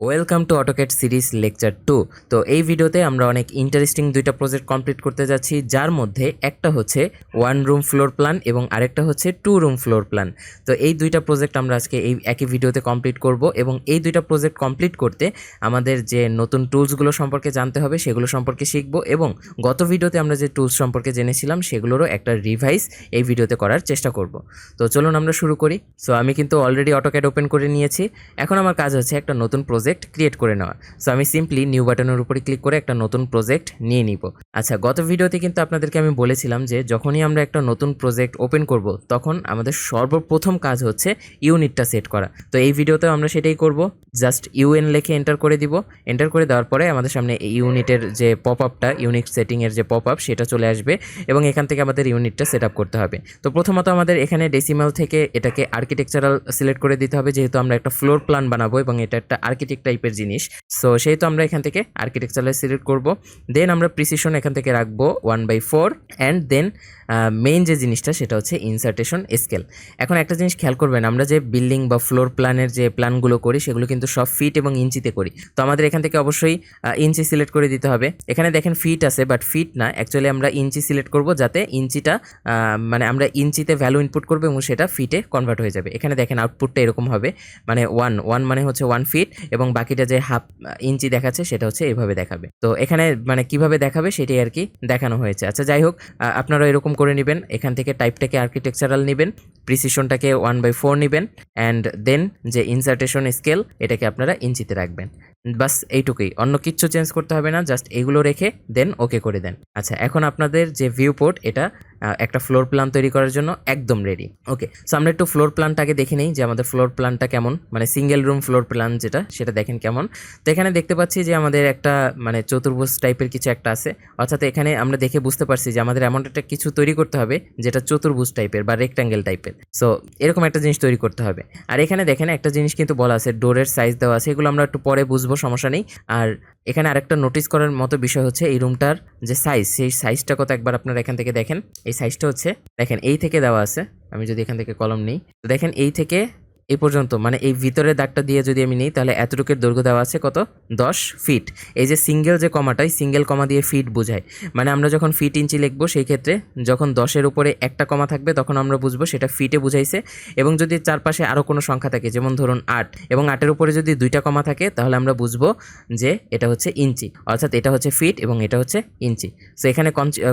Welcome to AutoCAD series lecture 2। তো এই ভিডিওতে আমরা অনেক ইন্টারেস্টিং দুইটা প্রজেক্ট কমপ্লিট করতে যাচ্ছি, যার মধ্যে একটা হচ্ছে 1 রুম ফ্লোর প্ল্যান এবং আরেকটা হচ্ছে 2 রুম ফ্লোর প্ল্যান। তো এই দুইটা প্রজেক্ট আমরা আজকে এই একই ভিডিওতে কমপ্লিট করব এবং এই দুইটা প্রজেক্ট কমপ্লিট করতে আমাদের যে নতুন টুলসগুলো সম্পর্কে জানতে হবে সেগুলো সম্পর্কে শিখব এবং গত ভিডিওতে আমরা যে টুলস সম্পর্কে জেনেছিলাম সেগুলোরও একটা রিভাইজ এই ভিডিওতে করার চেষ্টা করব। তো চলুন আমরা শুরু করি। সো আমি কিন্তু অলরেডি অটোক্যাড ওপেন করে নিয়েছি। এখন আমার কাজ হচ্ছে একটা নতুন প্রজেক্ট ক্রিয়েট করে নেওয়া। সো আমি সিম্পলি নিউ বাটনের উপরে ক্লিক করে একটা নতুন প্রজেক্ট নিয়ে নিব। আচ্ছা, গত ভিডিওতে কিন্তু আপনাদেরকে আমি বলেছিলাম যে যখনই আমরা একটা নতুন প্রজেক্ট ওপেন করব তখন আমাদের সর্বপ্রথম কাজ হচ্ছে ইউনিটটা সেট করা। তো এই ভিডিওতেও আমরা সেটাই করব। জাস্ট ইউএন লিখে এন্টার করে দিব। এন্টার করে দেওয়ার পরে আমাদের সামনে এই ইউনিটের যে পপ আপটা, ইউনিট সেটিংয়ের যে পপ আপ, সেটা চলে আসবে এবং এখান থেকে আমাদের ইউনিটটা সেট আপ করতে হবে। তো প্রথমত আমাদের এখানে ডেসিমাল থেকে এটাকে আর্কিটেকচারাল সিলেক্ট করে দিতে হবে, যেহেতু আমরা একটা ফ্লোর প্ল্যান বানাবো এবং এটা একটা আর্কিটেক্ট টাইপের জিনিস। সো সেহেতু আমরা এখান থেকে আর্কিটেকচারাল সিলেক্ট করব। দেন আমরা প্রিসিশন এখান থেকে রাখবো 1/4 অ্যান্ড দেন মেইন যে জিনিসটা সেটা হচ্ছে ইনসার্টেশন স্কেল। এখন একটা জিনিস খেয়াল করবেন, আমরা যে বিল্ডিং বা ফ্লোর প্ল্যানের যে প্ল্যানগুলো করি সেগুলো কিন্তু সব ফিট এবং ইঞ্চিতে করি। তো আমাদের এখান থেকে অবশ্যই ইঞ্চি সিলেক্ট করে দিতে হবে। এখানে দেখেন ফিট আছে, বাট ফিট না, অ্যাকচুয়ালি আমরা ইঞ্চি সিলেক্ট করব যাতে ইঞ্চিটা মানে আমরা ইঞ্চিতে ভ্যালু ইনপুট করবো এবং সেটা ফিটে কনভার্ট হয়ে যাবে। এখানে দেখেন আউটপুটটা এরকম হবে, মানে 1 মানে হচ্ছে 1 ফিট এবং বাকিটা যে হাফ ইঞ্চি দেখাচ্ছে সেটা হচ্ছে এইভাবে দেখাবে। তো এখানে মানে কিভাবে দেখাবে সেটাই আর কি দেখানো হয়েছে। আচ্ছা, যাই হোক, আপনারা এরকম করে নেবেন। এখান থেকে টাইপটাকে আর্কিটেকচারাল নেবেন, প্রিসিশনটাকে 1/4 নেবেন অ্যান্ড দেন যে ইনসার্টেশন স্কেল এটাকে আপনারা ইঞ্চিতে রাখবেন। বাস এইটুকুই, অন্য কিচ্ছু চেঞ্জ করতে হবে না, জাস্ট এগুলো রেখে দেন ওকে করে দেন। আচ্ছা, এখন আপনাদের যে ভিউ পোর্ট এটা একটা ফ্লোর প্ল্যান তৈরি করার জন্য একদম রেডি। ওকে, সো আমরা একটু ফ্লোর প্ল্যানটাকে দেখে নিই যে আমাদের ফ্লোর প্ল্যানটা কেমন, মানে সিঙ্গেল রুম ফ্লোর প্ল্যান যেটা, সেটা দেখেন কেমন। তো এখানে দেখতে পাচ্ছি যে আমাদের একটা মানে চতুর্ভুজ টাইপের কিছু একটা আছে, অর্থাৎ এখানে আমরা দেখে বুঝতে পারছি যে আমাদের এমন একটা কিছু তৈরি করতে হবে যেটা চতুর্ভুজ টাইপের বা রেক্ট্যাঙ্গেল টাইপের। সো এরকম একটা জিনিস তৈরি করতে হবে। আর এখানে দেখেন একটা জিনিস কিন্তু বলা আছে, ডোরের সাইজ দেওয়া আছে, এগুলো আমরা একটু পরে বুঝবো, সমস্যা নেই। আর এখানে আরেকটা নোটিস করার মতো বিষয় হচ্ছে এই রুমটার যে সাইজ, সেই সাইজটা কত একবার আপনারা এখান থেকে দেখেন। এই সাইজটা হচ্ছে দেখেন এই থেকে দেওয়া আছে, আমি যদি এখান থেকে কলম নিই তো দেখেন এই থেকে এই পর্যন্ত, মানে এই ভিতরের দাগটা দিয়ে যদি আমি নিই তাহলে এতটুকুর দৈর্ঘ্য দেওয়া আছে কত, 10 ফিট। এই যে সিঙ্গেল যে কমাটাই, সিঙ্গেল কমা দিয়ে ফিট বোঝায়, মানে আমরা যখন ফিট ইঞ্চি লিখবো সেই ক্ষেত্রে যখন 10-এর উপরে একটা কমা থাকবে তখন আমরা বুঝবো সেটা ফিটে বুঝাইছে। এবং যদি চারপাশে আরও কোনো সংখ্যা থাকে, যেমন ধরুন 8 এবং 8-এর উপরে যদি 2টা কমা থাকে তাহলে আমরা বুঝবো যে এটা হচ্ছে ইঞ্চি, অর্থাৎ এটা হচ্ছে ফিট এবং এটা হচ্ছে ইঞ্চি। সো এখানে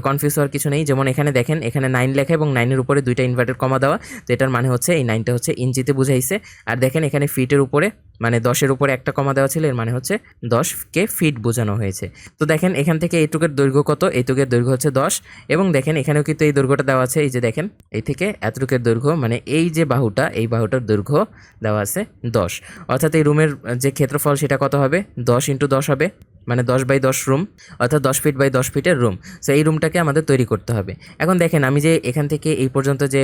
কনফিউজ হওয়ার কিছু নেই। যেমন এখানে দেখেন এখানে 9 লেখা এবং 9-এর উপরে 2টা ইনভার্টেড কমা দেওয়া, তো এটার মানে হচ্ছে এই 9টা হচ্ছে ইঞ্চিতে বুঝাইছে। আর দেখেন এখানে ফিটের উপরে মানে 10-এর উপরে একটা কমা দেওয়া ছিল, এর মানে হচ্ছে 10কে ফিট বোঝানো হয়েছে। তো দেখেন এখান থেকে এইটুকের দৈর্ঘ্য কত, এইটুকের দৈর্ঘ্য হচ্ছে 10 এবং দেখেন এখানেও কিন্তু এই দৈর্ঘ্যটা দেওয়া আছে, এই যে দেখেন এই থেকে এতটুকের দৈর্ঘ্য, মানে এই যে বাহুটা, এই বাহুটার দৈর্ঘ্য দেওয়া আছে 10, অর্থাৎ এই রুমের যে ক্ষেত্রফল সেটা কত হবে, 10x10 হবে, মানে 10/10 রুম, অর্থাৎ 10 ফিট বাই 10 ফিটের রুম। সো এই রুমটাকে আমাদের তৈরি করতে হবে। এখন দেখেন আমি যে এখান থেকে এই পর্যন্ত যে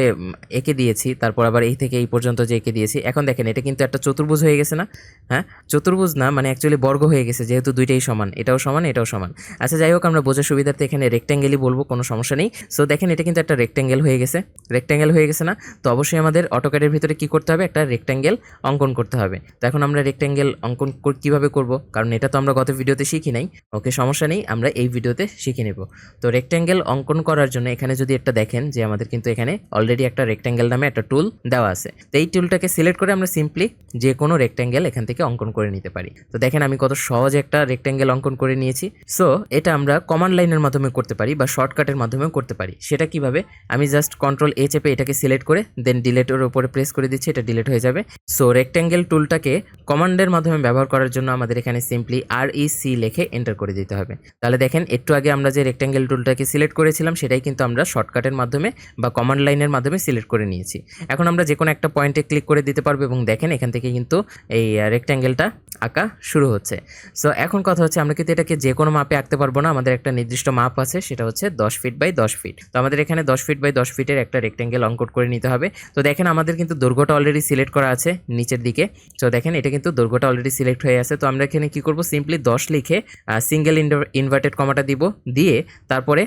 এঁকে দিয়েছি, তারপর আবার এই থেকে এই পর্যন্ত যে এঁকে দিয়েছি, এখন দেখেন এটা কিন্তু একটা চতুর্ভুজ হয়ে গেছে না? হ্যাঁ, চতুর্ভুজ না, মানে অ্যাকচুয়ালি বর্গ হয়ে গেছে, যেহেতু দুইটাই সমান, এটাও সমান এটাও সমান। আচ্ছা, যাই হোক, আমরা বোঝার সুবিধার্থে এখানে রেক্ট্যাঙ্গেলই বলবো, কোনো সমস্যা নেই। সো দেখেন এটা কিন্তু একটা রেক্ট্যাঙ্গেল হয়ে গেছে, রেক্ট্যাঙ্গেল হয়ে গেছে না? তো অবশ্যই আমাদের অটোক্যাডের ভিতরে কি করতে হবে, একটা রেক্ট্যাঙ্গেল অঙ্কন করতে হবে। তো এখন আমরা রেক্ট্যাঙ্গেল অঙ্কন কীভাবে করব, কারণ এটা তো আমরা গত ভিডিওতে শিখি নাই। ওকে, সমস্যা নেই, আমরা এই ভিডিওতে শিখে নেব। তো রেক্ট্যাঙ্গেল অঙ্কন করার জন্য এখানে যদি একটা দেখেন যে আমাদের কিন্তু এখানে অলরেডি একটা রেক্ট্যাঙ্গেল নামে একটা টুল দেওয়া আছে। তো এই টুলটাকে সিলেক্ট করে আমরা সিম্পলি যে কোনো রেক্ট্যাঙ্গেল এখান থেকে অঙ্কন করে নিতে পারি। তো দেখেন আমি কত সহজ একটা রেক্ট্যাঙ্গেল অঙ্কন করে নিয়েছি। সো এটা আমরা কমান্ড লাইনের মাধ্যমে করতে পারি বা শর্টকাটের মাধ্যমেও করতে পারি। সেটা কিভাবে, আমি জাস্ট Ctrl+A চেপে এটাকে সিলেক্ট করে দেন ডিলেটের উপরে প্রেস করে দিচ্ছি, এটা ডিলেট হয়ে যাবে। সো রেক্ট্যাঙ্গেল টুলটাকে কমান্ডের মাধ্যমে ব্যবহার করার জন্য আমাদের এখানে সিম্পলি REC লিখে এন্টার করে দিতে হবে। তাহলে দেখেন একটু আগে আমরা যে রেক্ট্যাঙ্গেল টুলটাকে সিলেক্ট করেছিলাম সেটাই কিন্তু আমরা শর্টকাটের মাধ্যমে বা কমান্ড লাইনের মাধ্যমে সিলেক্ট করে নিয়েছি। এখন আমরা যে কোনো একটা পয়েন্টে ক্লিক করে দিতে পারবো এবং দেখেন এখান থেকে কিন্তু এই রেক্ট্যাঙ্গেলটা আঁকা শুরু হচ্ছে। সো এখন কথা হচ্ছে আমরা কিন্তু এটাকে যে কোনো মাপে আঁকতে পারবো না, আমাদের একটা নির্দিষ্ট মাপ আছে, সেটা হচ্ছে 10 ফিট বাই 10 ফিট। তো আমাদের এখানে 10 ফিট বাই 10 ফিটের একটা রেক্ট্যাঙ্গেল অঙ্কন করে নিতে হবে। তো দেখেন আমাদের কিন্তু দৈর্ঘ্যটা অলরেডি সিলেক্ট করা আছে নিচের দিকে। তো দেখেন এটা কিন্তু দৈর্ঘ্যটা অলরেডি সিলেক্ট হয়ে আছে। তো আমরা এখানে কি করব, সিম্পলি 10 লিখে সিঙ্গেল ইনভার্টেড কমাটা দিব, দিয়ে তারপরে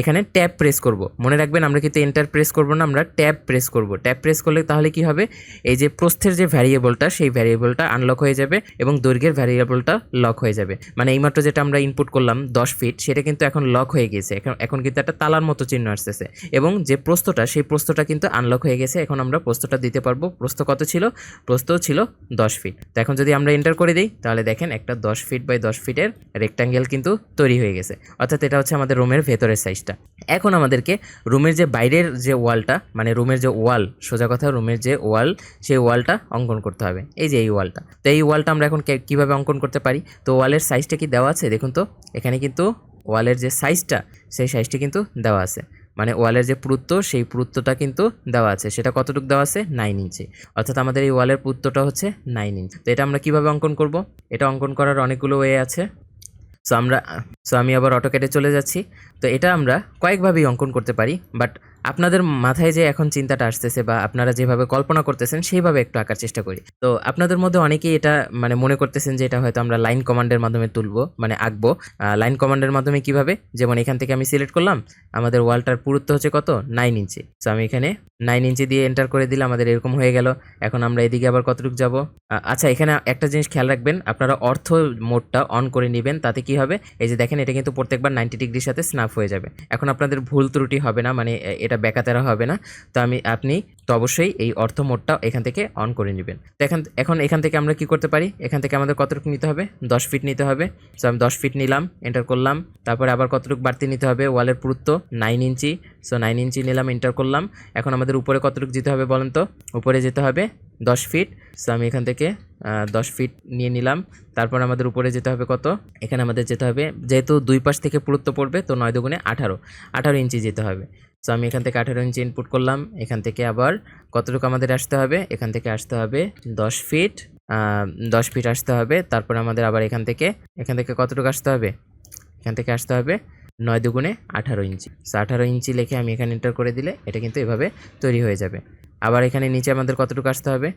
এখানে ট্যাব প্রেস করব। মনে রাখবেন আমরা কিন্তু এন্টার প্রেস করব না, আমরা ট্যাব প্রেস করব। ট্যাব প্রেস করলে তাহলে কি হবে, এই যে প্রস্থের যে ভ্যারিয়েবলটা সেই ভ্যারিয়েবলটা আনলক হয়ে যাবে এবং দৈর্ঘ্যের ভ্যারিয়েবলটা লক হয়ে যাবে। মানে এইমাত্র যেটা আমরা ইনপুট করলাম 10 ফিট, সেটা কিন্তু এখন লক হয়ে গেছে। এখন কিন্তু একটা তালার মতো চিহ্ন আসতেছে এবং যে প্রস্থটা সেই প্রস্থটা কিন্তু আনলক হয়ে গেছে। এখন আমরা প্রস্থটা দিতে পারবো। প্রস্থ কত ছিল? প্রস্থ ছিল 10 ফিট। তো এখন যদি আমরা এন্টার করে দিই তাহলে দেখেন একটা 10 ফিট বাই 10 ফিটের রেক্ট্যাঙ্গেল কিন্তু তৈরি হয়ে গেছে। অর্থাৎ এটা হচ্ছে আমাদের রুমের ভেতরের সাইজটা। এখন আমাদেরকে রুমের যে বাইরের যে ওয়ালটা, মানে রুমের যে ওয়াল, সোজা কথা রুমের যে ওয়াল, সেই ওয়ালটা অঙ্কন করতে হবে। এই যে এই ওয়ালটা, তো এই ওয়ালটা আমরা এখন কীভাবে অঙ্কন করতে পারি? তো ওয়ালের সাইজটা কি দেওয়া আছে? দেখুন তো এখানে কিন্তু ওয়ালের যে সাইজটা সেই সাইজটি কিন্তু দেওয়া আছে। মানে ওয়ালের যে পুরুত্ব সেই পুরুত্বটা কিন্তু দেওয়া আছে। সেটা কতটুকু দেওয়া আছে? 9 ইঞ্চি। অর্থাৎ আমাদের এই ওয়ালের পুরুত্বটা হচ্ছে 9 ইঞ্চি। তো এটা আমরা কীভাবে অঙ্কন করব? এটা অঙ্কন করার অনেকগুলো ওয়ে আছে। আমি আবার অটোক্যাডে চলে যাচ্ছি। তো এটা আমরা কয়েকভাবেই অঙ্কন করতে পারি, বাট আপনাদের মাথায় যে এখন চিন্তাটা আসতেছে বা আপনারা যেভাবে কল্পনা করতেছেন সেইভাবে একটু আঁকার চেষ্টা করি। তো আপনাদের মধ্যে অনেকেই এটা মানে মনে করতেছেন যে এটা হয়তো আমরা লাইন কমান্ডের মাধ্যমে তুলবো, মানে আঁকবো। লাইন কমান্ডের মাধ্যমে কিভাবে? যেমন এখান থেকে আমি সিলেক্ট করলাম, আমাদের ওয়ালটার পুরুত্ব হচ্ছে কত? 9 ইঞ্চি। সো আমি এখানে 9 ইঞ্চি দিয়ে এন্টার করে দিলে আমাদের এরকম হয়ে গেল। এখন আমরা এদিকে আবার কতটুকু যাব? আচ্ছা, এখানে একটা জিনিস খেয়াল রাখবেন, আপনারা অর্থ মোডটা অন করে নেবেন। তাতে কি হবে, এই যে দেখেন এটা কিন্তু প্রত্যেকবার 90 ডিগ্রির সাথে স্ন্যাপ হয়ে যাবে। এখন আপনাদের ভুল ত্রুটি হবে না, মানে এটা বেকাতেরা হবে না। তো আপনি তো অবশ্যই এই অর্থ মোডটা এখান থেকে অন করে নেবেন। তো এখন এখান থেকে আমরা কি করতে পারি? এখান থেকে আমাদের কতটুকু নিতে হবে? 10 ফিট নিতে হবে। সো আমি 10 ফিট নিলাম, এন্টার করলাম। তারপরে আবার কতটুকু বাড়তি নিতে হবে? ওয়ালের পুরুত্ব 9 ইঞ্চি। সো 9 ইঞ্চি নিলাম, এন্টার করলাম। এখন আমাদের উপরে কতটুকু যেতে হবে বলেন তো? উপরে যেতে হবে 10 ফিট। সো আমি এখান থেকে 10 ফিট নিয়ে নিলাম। তারপর আমাদের উপরে যেতে হবে কত? এখানে আমাদের যেতে হবে, যেহেতু দুই পাশ থেকে পুরুত্ব পড়বে, তো 9 দুগুণে 18 ইঞ্চি যেতে হবে। সো আমি এখান থেকে 18 ইঞ্চি ইনপুট করলাম। এখান থেকে আবার কতটুকু আমাদের আসতে হবে? এখান থেকে আসতে হবে 10 ফিট। 10 ফিট আসতে হবে। তারপর আমাদের আবার এখান থেকে কতটুকু আসতে হবে? এখান থেকে আসতে হবে 9 দুগুণে 18 ইঞ্চি। সো 18 ইঞ্চি লিখে আমি এখানে এন্টার করে দিলে এটা কিন্তু এভাবে তৈরি হয়ে যাবে। আবার এখানে নিচে আমাদের কতটুকু আসতে হবে?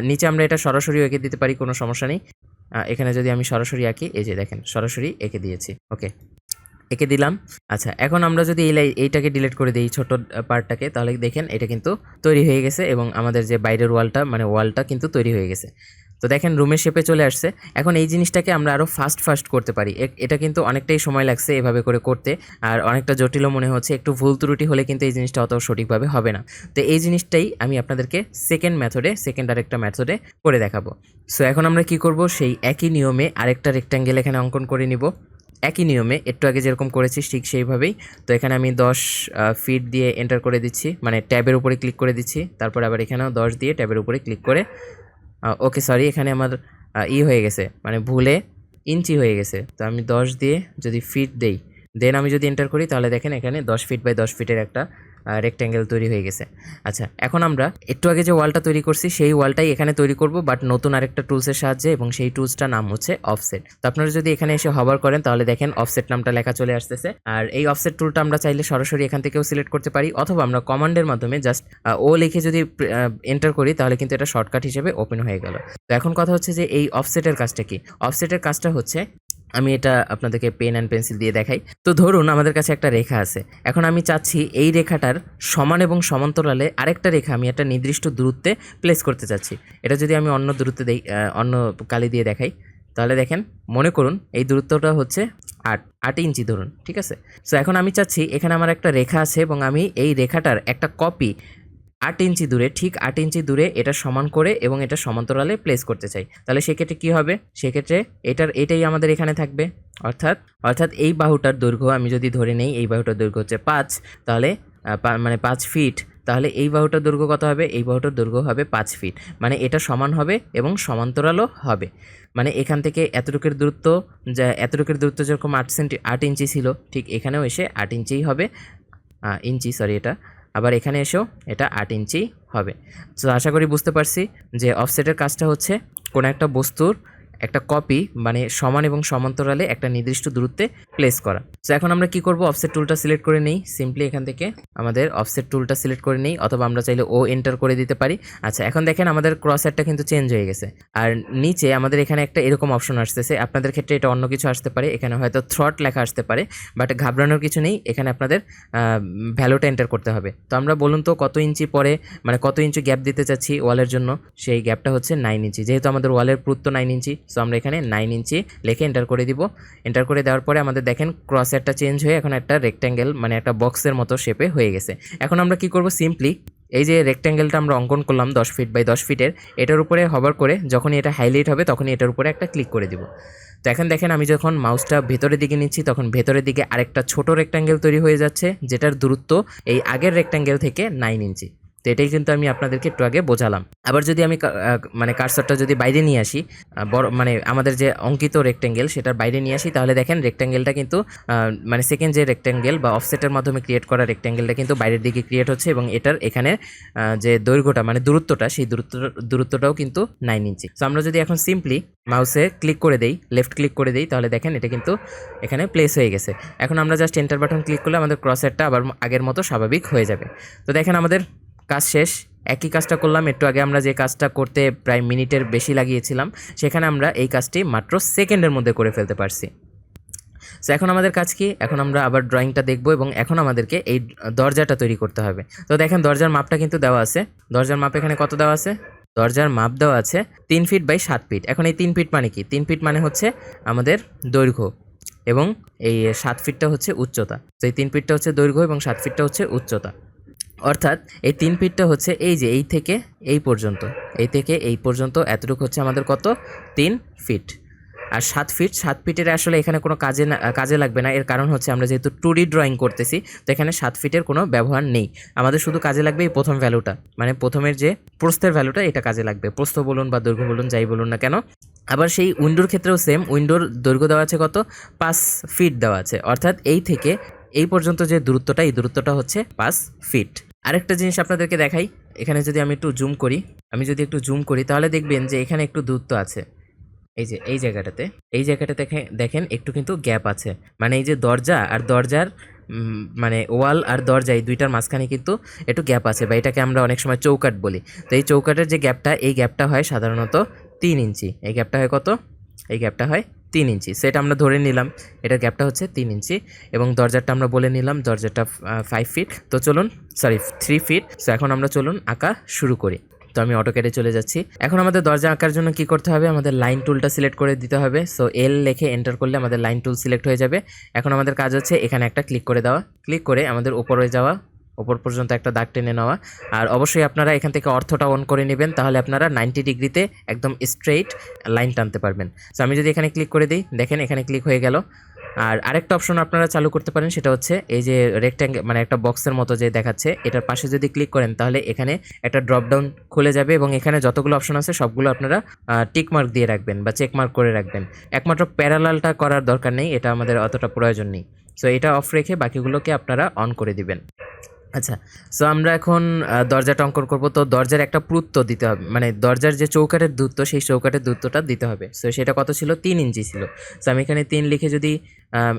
নিচে আমরা এটা সরাসরি এঁকে দিতে পারি, কোনো সমস্যা নেই। এখানে যদি আমি সরাসরি আঁকি, এই যে দেখেন সরাসরি এঁকে দিয়েছি। ওকে, এঁকে দিলাম। আচ্ছা, এখন আমরা যদি এইটাকে ডিলিট করে দিই, ছোট পার্টটাকে, তাহলে দেখেন এটা কিন্তু তৈরি হয়ে গেছে এবং আমাদের যে বাইরের ওয়ালটা, মানে ওয়ালটা কিন্তু তৈরি হয়ে গেছে। তো দেখেন রুমের শেপে চলে আসছে। এখন এই জিনিসটাকে আমরা আরও ফাস্ট করতে পারি। এটা কিন্তু অনেকটাই সময় লাগছে এভাবে করে করতে, আর অনেকটা জটিলও মনে হচ্ছে। একটু ভুল ত্রুটি হলে কিন্তু এই জিনিসটা অত সঠিকভাবে হবে না। তো এই জিনিসটাই আমি আপনাদেরকে সেকেন্ড আরেকটা মেথডে করে দেখাবো। সো এখন আমরা কি করব, সেই একই নিয়মে আরেকটা রেক্ট্যাঙ্গেল এখানে অঙ্কন করে নিব। একই নিয়মে একটু আগে যেরকম করেছি ঠিক সেইভাবেই। তো এখানে আমি 10 ফিট দিয়ে এন্টার করে দিচ্ছি, মানে ট্যাবের উপরে ক্লিক করে দিচ্ছি। তারপর আবার এখানেও 10 দিয়ে ট্যাবের উপরে ক্লিক করে, ওকে সরি, এখানে আমার হয়ে গেছে, মানে ভুলে ইঞ্চি হয়ে গেছে। তো আমি 10 দিয়ে যদি ফিট দেই, দেন আমি যদি এন্টার করি, তাহলে দেখেন এখানে 10 ফিট বাই 10 ফিটের একটা রেক্ট্যাঙ্গেল তৈরি হয়ে গেছে। আচ্ছা, এখন আমরা একটু আগে যে ওয়ালটা তৈরি করছি সেই ওয়ালটাই এখানে তৈরি করব, বাট নতুন আরেকটা টুলসের সাহায্যে, এবং সেই টুলসটার নাম হচ্ছে অফসেট। তো আপনারা যদি এখানে এসে হভার করেন তাহলে দেখেন অফসেট নামটা লেখা চলে আসতেছে। আর এই অফসেট টুলটা আমরা চাইলে সরাসরি এখান থেকেও সিলেক্ট করতে পারি, অথবা আমরা কমান্ডের মাধ্যমে জাস্ট ও লিখে যদি এন্টার করি তাহলে কিন্তু এটা শর্টকাট হিসেবে ওপেন হয়ে গেল। তো এখন কথা হচ্ছে যে এই অফসেটের কাজটা কি? অফসেটের কাজটা হচ্ছে, আমি এটা আপনাদেরকে পেন অ্যান্ড পেন্সিল দিয়ে দেখাই। তো ধরুন আমাদের কাছে একটা রেখা আছে। এখন আমি চাচ্ছি এই রেখাটার সমান এবং সমান্তরালে আরেকটা রেখা আমি একটা নির্দিষ্ট দূরত্বে প্লেস করতে চাচ্ছি। এটা যদি আমি অন্য দূরত্বে দেই, অন্য কালি দিয়ে দেখাই, তাহলে দেখেন মনে করুন এই দূরত্বটা হচ্ছে 8 ইঞ্চি ধরুন, ঠিক আছে। সো এখন আমি চাচ্ছি এখানে আমার একটা রেখা আছে এবং আমি এই রেখাটার একটা কপি 8 ইঞ্চি দূরে, ঠিক 8 ইঞ্চি দূরে এটা সমান করে এবং এটা সমান্তরালে প্লেস করতে চাই। তাহলে সেক্ষেত্রে কী হবে? সেক্ষেত্রে এটাই আমাদের এখানে থাকবে। অর্থাৎ এই বাহুটার দৈর্ঘ্য আমি যদি ধরে নেই, এই বাহুটার দৈর্ঘ্য হচ্ছে 5, তাহলে মানে 5 ফিট। তাহলে এই বাহুটার দৈর্ঘ্য কত হবে? এই বাহুটার দৈর্ঘ্য হবে 5 ফিট। মানে এটা সমান হবে এবং সমান্তরালও হবে। মানে এখান থেকে এতটুকুর দূরত্ব যেরকম 8 ইঞ্চি ছিল, ঠিক এখানেও এসে 8 ইঞ্চিই হবে। এটা আবার এখানে এসেও এটা 8 ইঞ্চি হবে। তো আশা করি বুঝতে পারছি যে অফসেটের কাজটা হচ্ছে কোনো একটা বস্তুর একটা কপি মানে সমান এবং সমান্তরালে একটা নির্দিষ্ট দূরত্বে প্লেস করা। সো এখন আমরা কি করব, অফসেট টুলটা সিলেক্ট করে নেই, সিম্পলি এখান থেকে আমাদের অফসেট টুলটা সিলেক্ট করে নেই, অথবা আমরা চাইলে ও এন্টার করে দিতে পারি। আচ্ছা, এখন দেখেন আমাদের ক্রসহায়ারটা কিন্তু চেঞ্জ হয়ে গেছে, আর নিচে আমাদের এখানে একটা এরকম অপশন আসতেছে। আপনাদের ক্ষেত্রে এটা অন্য কিছু আসতে পারে, এখানে হয়তো থ্রট লেখা আসতে পারে, বাট ঘাবড়ানোর কিছু নেই, এখানে আপনাদের ভ্যালুটা এন্টার করতে হবে। তো আমরা বলুন তো কত ইঞ্চি পরে মানে কত ইঞ্চি গ্যাপ দিতে চাচ্ছি ওয়ালের জন্য, সেই গ্যাপটা হচ্ছে 9 ইঞ্চি, যেহেতু আমাদের ওয়ালের পুরুত্ব 9 ইঞ্চি। সো আমরা এখানে 9 ইঞ্চি লিখে এন্টার করে দিব। এন্টার করে দেওয়ার পরে আমাদের দেখেন ক্রসহায়ারটা চেঞ্জ হয়ে এখন একটা রেক্ট্যাঙ্গেল মানে একটা বক্সের মতো শেপে হয়ে গেছে। এখন আমরা কি করব, সিম্পলি এই যে রেক্ট্যাঙ্গেলটা আমরা অঙ্কন করলাম 10 ফিট বাই 10 ফিটের, এটার উপরে হভার করে যখনই এটা হাইলাইট হবে তখনই এটার উপরে একটা ক্লিক করে দিব। তো এখন দেখেন আমি যখন মাউসটা ভেতরের দিকে নিচ্ছি তখন ভেতরের দিকে আরেকটা ছোট রেক্ট্যাঙ্গেল তৈরি হয়ে যাচ্ছে, যেটার দূরত্ব এই আগের রেক্ট্যাঙ্গেল থেকে 9 ইঞ্চি। তো এটাই কিন্তু আমি আপনাদেরকে একটু আগে বোঝালাম। আবার যদি আমি মানে কার্সরটা যদি বাইরে নিয়ে আসি, বড় মানে আমাদের যে অঙ্কিত রেক্ট্যাঙ্গেল সেটার বাইরে নিয়ে আসি, তাহলে দেখেন রেক্ট্যাঙ্গেলটা কিন্তু মানে সেকেন্ড যে রেক্ট্যাঙ্গেল বা অফসেটের মাধ্যমে ক্রিয়েট করা রেক্ট্যাঙ্গেলটা কিন্তু বাইরের দিকে ক্রিয়েট হচ্ছে, এবং এটার এখানে যে দৈর্ঘ্যটা মানে দূরত্বটা সেই দূরত্বটাও কিন্তু 9 ইঞ্চি। সো আমরা যদি এখন সিম্পলি মাউসে ক্লিক করে দেই, লেফট ক্লিক করে দেই, তাহলে দেখেন এটা কিন্তু এখানে প্লেস হয়ে গেছে। এখন আমরা জাস্ট এন্টার বাটন ক্লিক করলে আমাদের ক্রসহায়ারটা আবার আগের মতো স্বাভাবিক হয়ে যাবে। তো দেখেন আমাদের কাজ শেষ। একই কাজটা করলাম একটু আগে, আমরা যে কাজটা করতে প্রায় মিনিটের বেশি লাগিয়েছিলাম সেখানে আমরা এই কাজটি মাত্র সেকেন্ডের মধ্যে করে ফেলতে পারছি। সো এখন আমাদের কাজ কি, এখন আমরা আবার ড্রয়িংটা দেখব এবং এখন আমাদেরকে এই দরজাটা তৈরি করতে হবে। তো দেখেন দরজার মাপটা কিন্তু দেওয়া আছে, দরজার মাপ এখানে কত দেওয়া আছে, দরজার মাপ দেওয়া আছে 3 ফিট বাই 7 ফিট। এখন এই 3 ফিট মানে কি, 3 ফিট মানে হচ্ছে আমাদের দৈর্ঘ্য এবং এই 7 ফিটটা হচ্ছে উচ্চতা। তো এই 3 ফিটটা হচ্ছে দৈর্ঘ্য এবং 7 ফিটটা হচ্ছে উচ্চতা। অর্থাৎ এই 3 ফিটটা হচ্ছে এই যে এই থেকে এই পর্যন্ত, এই থেকে এই পর্যন্ত এতটুকু হচ্ছে আমাদের কত, 3 ফিট। আর 7 ফিট, 7 ফিটের আসলে এখানে কোনো কাজে লাগবে না, এর কারণ হচ্ছে আমরা যেহেতু 2D ড্রয়িং করতেছি, তো এখানে 7 ফিটের কোনো ব্যবহার নেই। আমাদের শুধু কাজে লাগবে এই প্রথম ভ্যালুটা, মানে প্রথমের যে প্রস্থের ভ্যালুটা, এটা কাজে লাগবে। প্রস্থ বলুন বা দৈর্ঘ্য বলুন, যাই বলুন না কেন। আবার সেই উইন্ডোর ক্ষেত্রেও সেম, উইন্ডোর দৈর্ঘ্য দেওয়া আছে কত, 5 ফিট দেওয়া আছে। অর্থাৎ এই থেকে এই পর্যন্ত যে দূরত্বটা, এই দূরত্বটা হচ্ছে 5 ফিট। আরেকটা জিনিস আপনাদেরকে দেখাই, এখানে যদি আমি একটু জুম করি, তাহলে দেখবেন যে এখানে একটু দূরত্ব আছে। এই যে এই জায়গাটাতে দেখেন একটু কিন্তু গ্যাপ আছে, মানে এই যে দরজা আর দরজার মানে ওয়াল আর দরজা এই দুইটার মাঝখানে কিন্তু একটু গ্যাপ আছে, বা এটাকে আমরা অনেক সময় চৌকাঠ বলি। তো এই চৌকাঠের যে গ্যাপটা, এই গ্যাপটা হয় সাধারণত 3 ইঞ্চি। এই গ্যাপটা হয় কত, এই গ্যাপটা হয় 3 ইঞ্চি। সেটা আমরা ধরে নিলাম এটার গ্যাপটা হচ্ছে 3 ইঞ্চি, এবং দরজাটা আমরা বলে নিলাম দরজাটা 5 ফিট। তো চলুন, সরি 3 ফিট। সো এখন আমরা চলুন আঁকা শুরু করি। তো আমি অটোক্যাডে চলে যাচ্ছি। এখন আমাদের দরজা আঁকার জন্য কি করতে হবে, আমাদের লাইন টুলটা সিলেক্ট করে দিতে হবে। সো এল লিখে এন্টার করলে আমাদের লাইন টুল সিলেক্ট হয়ে যাবে। এখন আমাদের কাজ হচ্ছে এখানে একটা ক্লিক করে দেওয়া, ক্লিক করে আমাদের উপরে যাওয়া, ওপর পর্যন্ত একটা দাগ টেনে নেওয়া। আর অবশ্যই আপনারা এখান থেকে অর্থটা অন করে নেবেন, তাহলে আপনারা 90 ডিগ্রিতে একদম স্ট্রেইট লাইন টানতে পারবেন। সো আমি যদি এখানে ক্লিক করে দিই, দেখেন এখানে ক্লিক হয়ে গেল। আর আরেকটা অপশন আপনারা চালু করতে পারেন, সেটা হচ্ছে এই যে রেক্ট্যাঙ্গেল মানে একটা বক্সের মতো যে দেখাচ্ছে, এটার পাশে যদি ক্লিক করেন তাহলে এখানে একটা ড্রপডাউন খুলে যাবে, এবং এখানে যতগুলো অপশন আছে সবগুলো আপনারা টিক মার্ক দিয়ে রাখবেন বা চেক মার্ক করে রাখবেন। একমাত্র প্যারালালটা করার দরকার নেই, এটা আমাদের অতটা প্রয়োজন নেই। সো এটা অফ রেখে বাকিগুলোকে আপনারা অন করে দিবেন। আচ্ছা, সো আমরা এখন দরজাটা অঙ্কন করবো। তো দরজার একটা পুরুত্ব দিতে হবে, মানে দরজার যে চৌকাঠের দূরত্ব, সেই চৌকাঠের দূরত্বটা দিতে হবে। সো সেটা কত ছিল, 3 ইঞ্চি ছিল। সো আমি এখানে 3 লিখে যদি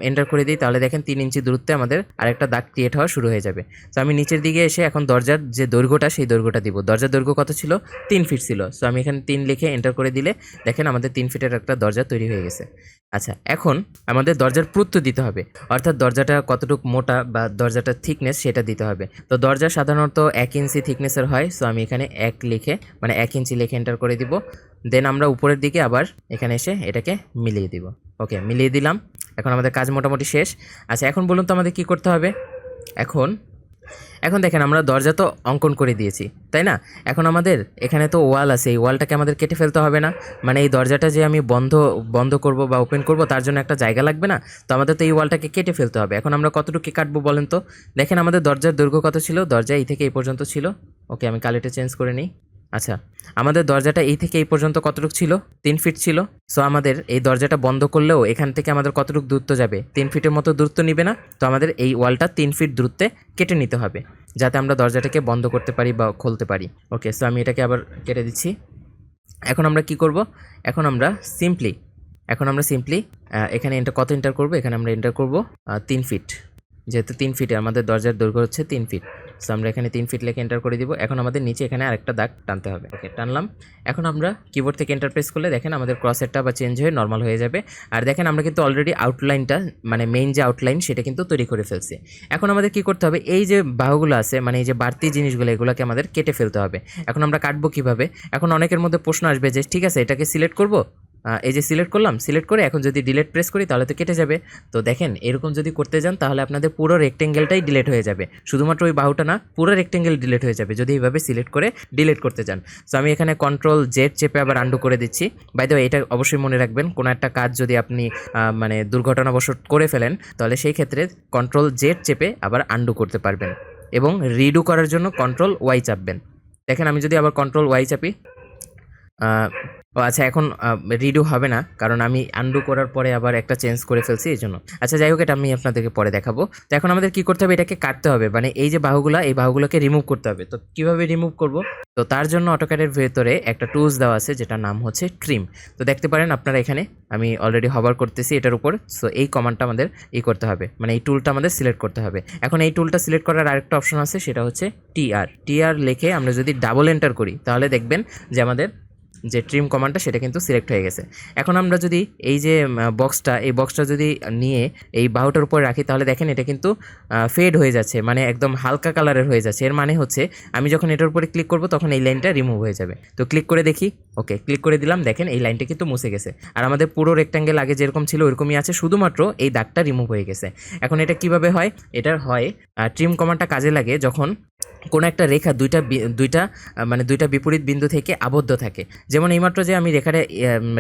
এন্টার করে দিই, তাহলে দেখেন 3 ইঞ্চি দূরত্বে আমাদের আরেকটা দাগ ক্রিয়েট হওয়া শুরু হয়ে যাবে। সো আমি নিচের দিকে এসে এখন দরজার যে দৈর্ঘ্যটা, সেই দৈর্ঘ্যটা দিব। দরজার দৈর্ঘ্য কত ছিল, 3 ফিট ছিল। সো আমি এখানে 3 লিখে এন্টার করে দিলে দেখেন আমাদের 3 ফিটের একটা দরজা তৈরি হয়ে গেছে। আচ্ছা, এখন আমাদের দরজার পুরুত্ব দিতে হবে, অর্থাৎ দরজাটা কতটুকু মোটা বা দরজাটার থিকনেস সেটা দিতে হবে। তো দরজা সাধারণত 1 ইঞ্চি থিকনেসের হয়। সো আমি এখানে 1 লিখে মানে 1 ইঞ্চি লিখে এন্টার করে দিব। দেন আমরা উপরের দিকে আবার এখানে এসে এটাকে মিলিয়ে দিব। ওকে, মিলিয়ে দিলাম। এখন আমাদের কাজ মোটামুটি শেষ। আচ্ছা, এখন বলুন তো আমাদের কী করতে হবে। এখন দেখেন আমরা দরজা তো অঙ্কন করে দিয়েছি, তাই না? এখন আমাদের এখানে তো ওয়াল আছে, এই ওয়ালটাকে আমাদের কেটে ফেলতে হবে না? মানে এই দরজাটা যে আমি বন্ধ করব বা ওপেন করব, তার জন্য একটা জায়গা লাগবে না? তো আমাদের তো এই ওয়ালটাকে কেটে ফেলতে হবে। এখন আমরা কতটুকু কাটবো বলেন তো? দেখেন আমাদের দরজার দৈর্ঘ্য কত ছিল, দরজা এই থেকে এই পর্যন্ত ছিল। ওকে, আমি কালিটা চেঞ্জ করে নিই। আচ্ছা, আমাদের দরজাটা এই থেকে এই পর্যন্ত কতটুকু ছিল, 3 ফিট ছিল। সো আমাদের এই দরজাটা বন্ধ করলেও এখান থেকে আমাদের কতটুকু দূরত্ব যাবে, 3 ফিটের মতো দূরত্ব নিবে না? তো আমাদের এই ওয়ালটা 3 ফিট দূরত্বে কেটে নিতে হবে, যাতে আমরা দরজাটাকে বন্ধ করতে পারি বা খুলতে পারি। ওকে, সো আমি এটাকে আবার কেটে দিচ্ছি। এখন আমরা কি করব, এখন আমরা সিম্পলি এখানে কত এন্টার করব, এখানে আমরা এন্টার করব 3 ফিট, যেহেতু 3 ফিটে আমাদের দরজার দৈর্ঘ্য হচ্ছে 3 ফিট। সো আমরা এখানে 3 ফিট লিখে এন্টার করে দিব। এখন আমাদের নিচে এখানে আরেকটা দাগ টানতে হবে। ওকে, টানলাম। এখন আমরা কিবোর্ড থেকে এন্টার প্রেস করলে দেখেন আমাদের ক্রসেরটা বা চেঞ্জ হয়ে নর্মাল হয়ে যাবে। আর দেখেন আমরা কিন্তু অলরেডি আউটলাইনটা মানে মেইন যে আউটলাইন সেটা কিন্তু তৈরি করে ফেলছি। এখন আমাদের কি করতে হবে, এই যে বাহুগুলো আছে মানে এই যে বাড়তি জিনিসগুলো এগুলোকে আমাদের কেটে ফেলতে হবে। এখন আমরা কাটবো কিভাবে? এখন অনেকের মধ্যে প্রশ্ন আসবে যে ঠিক আছে এটাকে সিলেক্ট করব, এই যে সিলেক্ট করলাম, সিলেক্ট করে এখন যদি ডিলিট প্রেস করি তাহলে তো কেটে যাবে। তো দেখেন এরকম যদি করতে যান তাহলে আপনাদের পুরো রেক্টেঙ্গেলটাই ডিলিট হয়ে যাবে, শুধুমাত্র ওই বাহুটা না, পুরো রেক্টেঙ্গেল ডিলিট হয়ে যাবে যদি এইভাবে সিলেক্ট করে ডিলিট করতে যান। সো আমি এখানে কন্ট্রোল জেড চেপে আবার আন্ডু করে দিচ্ছি। বাই দ্য ওয়ে এটা অবশ্যই মনে রাখবেন, কোনো একটা কাজ যদি আপনি মানে দুর্ঘটনাবশত করে ফেলেন তাহলে সেই ক্ষেত্রে কন্ট্রোল জেড চেপে আবার আন্ডু করতে পারবেন, এবং রিডু করার জন্য কন্ট্রোল ওয়াই চাপবেন। দেখেন আমি যদি আবার কন্ট্রোল ওয়াই চাপি, ও আচ্ছা এখন রিডু হবে না, কারণ আমি আনডু করার পরে আবার একটা চেঞ্জ করে ফেলছি এই জন্য। আচ্ছা যাই হোক, এটা আমি আপনাদেরকে পরে দেখাবো। তো এখন আমাদের কি করতে হবে, এটাকে কাটতে হবে, মানে এই যে বাহুগুলা এই বাহুগুলোকে রিমুভ করতে হবে। তো কীভাবে রিমুভ করব? তো তার জন্য অটোক্যাডের ভেতরে একটা টুলস দেওয়া আছে যেটার নাম হচ্ছে ট্রিম। তো দেখতে পারেন আপনারা এখানে আমি অলরেডি হভার করতেছি এটার উপর। সো এই কমান্ডটা আমাদের করতে হবে, মানে এই টুলটা আমাদের সিলেক্ট করতে হবে। এখন এই টুলটা সিলেক্ট করার আরেকটা অপশন আছে, সেটা হচ্ছে টিআর লিখে আমরা যদি ডাবল এন্টার করি তাহলে দেখবেন যে আমাদের যে ট্রিম কমান্ডটা সেটা কিন্তু সিলেক্ট হয়ে গেছে। এখন আমরা যদি এই যে বক্সটা যদি নিয়ে এই বাহুটার উপরে রাখি তাহলে দেখেন এটা কিন্তু ফেড হয়ে যাচ্ছে, মানে একদম হালকা কালারের হয়ে যাচ্ছে। এর মানে হচ্ছে আমি যখন এটার উপরে ক্লিক করব তখন এই লাইনটা রিমুভ হয়ে যাবে। তো ক্লিক করে দেখি, ওকে ক্লিক করে দিলাম, দেখেন এই লাইনটা কিন্তু মুছে গেছে। আর আমাদের পুরো রেক্ট্যাঙ্গেল আগে যেরকম ছিল ওরকমই আছে, শুধুমাত্র এই দাগটা রিমুভ হয়ে গেছে। এখন এটা কিভাবে হয়? এটার হয় ট্রিম কমান্ডটা কাজে লাগে যখন কোনো একটা রেখা দুইটা বিপরীত বিন্দু থেকে আবদ্ধ থাকে। যেমন এইমাত্র যে আমি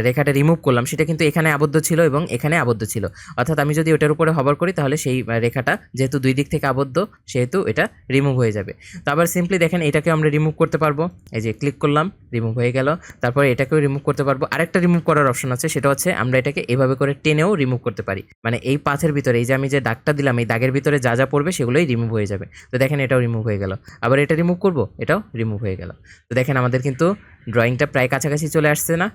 রেখাটা রিমুভ করলাম সেটা কিন্তু এখানে আবদ্ধ ছিল এবং এখানে আবদ্ধ ছিল, অর্থাৎ আমি যদি ওটার উপরে হভার করি তাহলে সেই রেখাটা যেহেতু দুই দিক থেকে আবদ্ধ সেহেতু এটা রিমুভ হয়ে যাবে। তো আবার সিম্পলি দেখেন এটাকে আমরা রিমুভ করতে পারবো, এই যে ক্লিক করলাম রিমুভ হয়ে গেল। তারপরে এটাকেও রিমুভ করতে পারবো। আরেকটা রিমুভ করার অপশন আছে, সেটা হচ্ছে আমরা এটাকে এভাবে করে টেনেও রিমুভ করতে পারি, মানে এই পাথের ভিতরে এই যে আমি যে দাগটা দিলাম এই দাগের ভিতরে যা যা পড়বে সেগুলোই রিমুভ হয়ে যাবে। তো দেখেন এটাও রিমুভ হয়ে গেল। আবার এটা রিমুভ করব, এটাও রিমুভ হয়ে গেল। তো দেখেন আমাদের কিন্তু ড্রয়িংটা প্রায় কাছাকাছি চলে আসছে না?